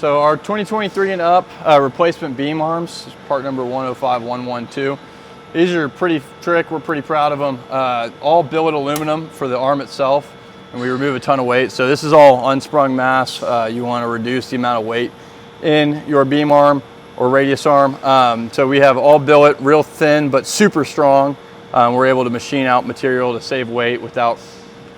So our 2023 and up replacement beam arms, part number 105112. These are pretty trick, we're pretty proud of them. All billet aluminum for the arm itself, and we remove a ton of weight. So this is all unsprung mass. You want to reduce the amount of weight in your beam arm or radius arm. So we have all billet, real thin but super strong. We're able to machine out material to save weight without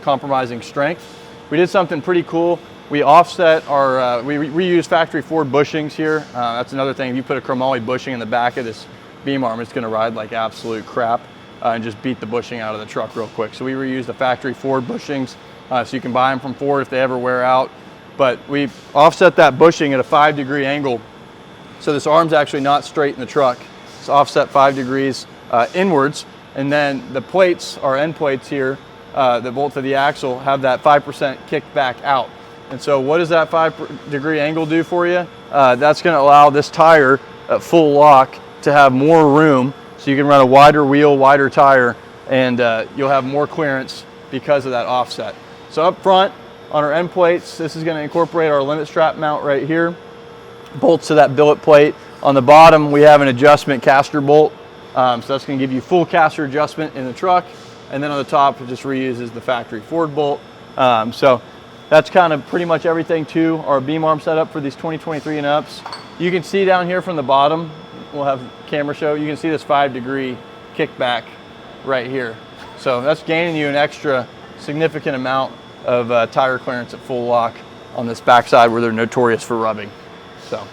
compromising strength. We did something pretty cool. We offset our, we reuse factory Ford bushings here. That's another thing. If you put a chromoly bushing in the back of this beam arm, it's gonna ride like absolute crap and just beat the bushing out of the truck real quick. So we reuse the factory Ford bushings. So you can buy them from Ford if they ever wear out. But we offset that bushing at a 5-degree angle. So this arm's actually not straight in the truck. It's offset 5 degrees inwards. And then the plates, our end plates here, that bolt to the axle, have that 5% kicked back out. And so what does that 5-degree angle do for you? That's gonna allow this tire at full lock to have more room, so you can run a wider wheel, wider tire, and you'll have more clearance because of that offset. So up front on our end plates, this is gonna incorporate our limit strap mount right here. Bolts to that billet plate. On the bottom, we have an adjustment caster bolt. So that's gonna give you full caster adjustment in the truck. And then on the top, it just reuses the factory Ford bolt. So that's kind of pretty much everything to our beam arm setup for these 2023 and ups. You can see down here from the bottom, we'll have camera show, you can see this 5-degree kickback right here. So that's gaining you an extra significant amount of tire clearance at full lock on this backside where they're notorious for rubbing. So.